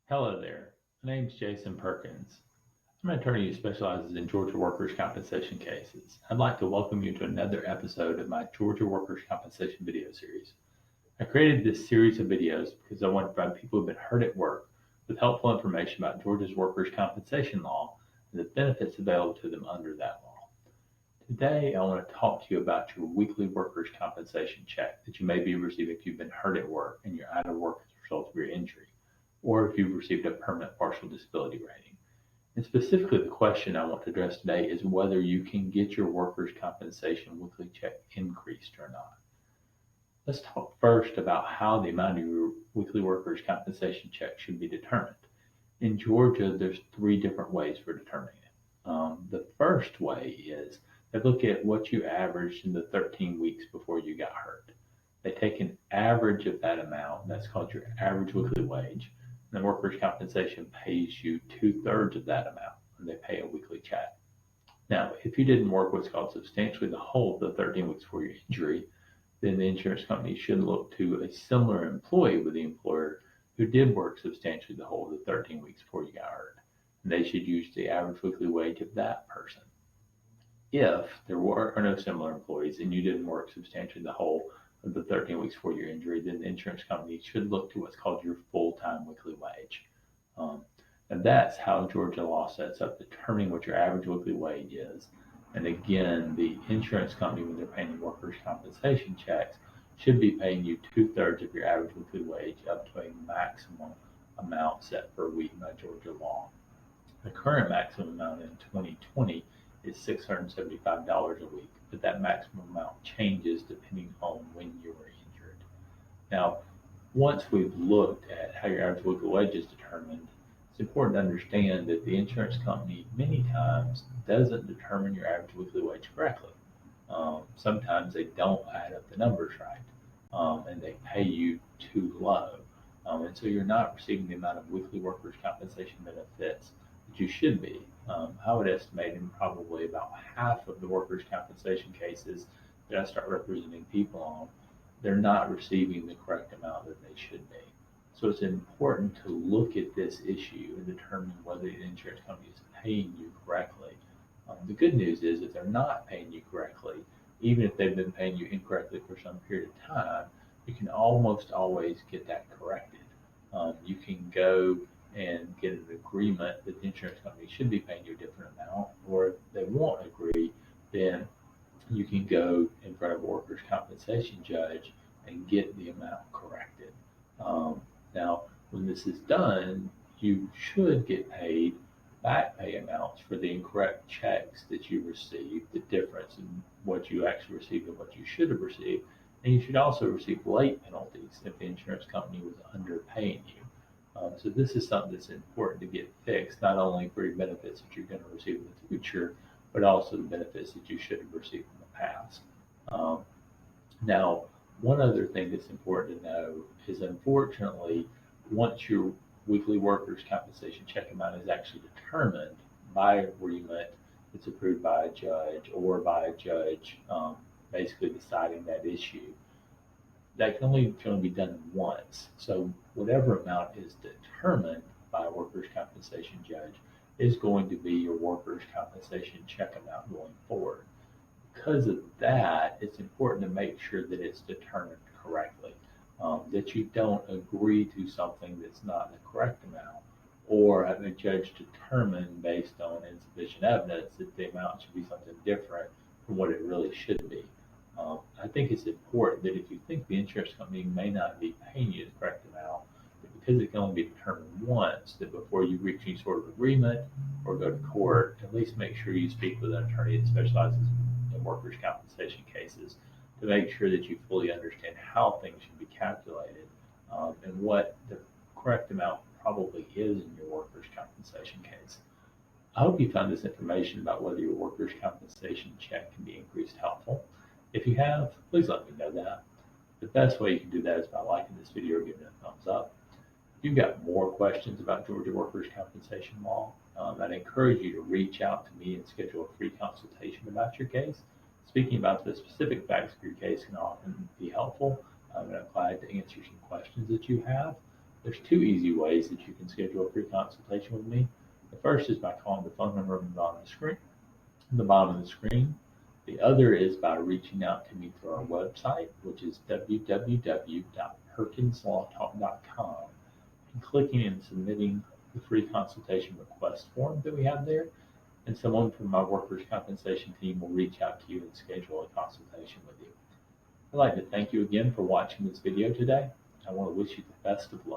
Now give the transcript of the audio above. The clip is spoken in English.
Hello there. My name is Jason Perkins. I'm an attorney who specializes in Georgia workers' compensation cases. I'd like to welcome you to another episode of my Georgia workers' compensation video series. I created this series of videos because I want to provide people who've been hurt at work with helpful information about Georgia's workers' compensation law and the benefits available to them under that law. Today, I want to talk to you about your weekly workers' compensation check that you may be receiving if you've been hurt at work and you're out of work as a result of your injury, or if you've received a permanent partial disability rating. And specifically, the question I want to address today is whether you can get your workers' compensation weekly check increased or not. Let's talk first about how the amount of your weekly workers' compensation check should be determined. In Georgia, there's three different ways for determining it. The first way is they look at what you averaged in the 13 weeks before you got hurt. They take an average of that amount, that's called your average weekly wage, and the workers' compensation pays you two-thirds of that amount, and they pay a weekly check. Now, if you didn't work what's called substantially the whole of the 13 weeks before your injury, then the insurance company should look to a similar employee with the employer who did work substantially the whole of the 13 weeks before you got hurt. And they should use the average weekly wage of that person. If there are no similar employees and you didn't work substantially the whole of the 13 weeks before your injury, then the insurance company should look to what's called your full-time weekly wage. Um, and that's how Georgia law sets up determining what your average weekly wage is. And again, the insurance company, when they're paying you workers' compensation checks, should be paying you two-thirds of your average weekly wage up to a maximum amount set per week by Georgia law. The current maximum amount in 2020 is $675 a week, but that maximum amount changes depending on when you were injured. Now, once we've looked at how your average weekly wage is determined, it's important to understand that the insurance company many times doesn't determine your average weekly wage correctly. Sometimes they don't add up the numbers right, and they pay you too low. And so you're not receiving the amount of weekly workers' compensation benefits that you should be. I would estimate in probably about half of the workers' compensation cases that I start representing people on, they're not receiving the correct amount that they should be. So it's important to look at this issue and determine whether the insurance company is paying you correctly. The good news is if they're not paying you correctly, even if they've been paying you incorrectly for some period of time, you can almost always get that corrected. You can go and get an agreement that the insurance company should be paying you a different amount, or if they won't agree, then you can go in front of a workers' compensation judge and get the amount corrected. Now, when this is done, you should get paid back pay amounts for the incorrect checks that you received, the difference in what you actually received and what you should have received. And you should also receive late penalties if the insurance company was underpaying you. So this is something that's important to get fixed, not only for your benefits that you're going to receive in the future, but also the benefits that you should have received in the past. Um, Now, one other thing that's important to know is unfortunately, once your weekly workers' compensation check amount is actually determined by agreement, it's approved by a judge or by a judge basically deciding that issue, that can only be done once. So whatever amount is determined by a workers' compensation judge is going to be your workers' compensation check amount going forward. Because of that, it's important to make sure that it's determined correctly, that you don't agree to something that's not the correct amount, or have a judge determine based on insufficient evidence that the amount should be something different from what it really should be. I think it's important that if you think the insurance company may not be paying you the correct amount, that because it can only be determined once, that before you reach any sort of agreement or go to court, at least make sure you speak with an attorney that specializes in workers' compensation cases to make sure that you fully understand how things should be calculated, and what the correct amount probably is in your workers' compensation case. I hope you found this information about whether your workers' compensation check can be increased helpful. If you have, please let me know that. The best way you can do that is by liking this video or giving it a thumbs up. If you've got more questions about Georgia workers' compensation law, I'd encourage you to reach out to me and schedule a free consultation about your case. Speaking about the specific facts of your case can often be helpful, and I'm glad to answer some questions that you have. There's two easy ways that you can schedule a free consultation with me. The first is by calling the phone number on the bottom of the screen. The other is by reaching out to me through our website, which is www.perkinslawtalk.com, and clicking and submitting the free consultation request form that we have there, and someone from my workers' compensation team will reach out to you and schedule a consultation with you. I'd like to thank you again for watching this video today. I want to wish you the best of luck.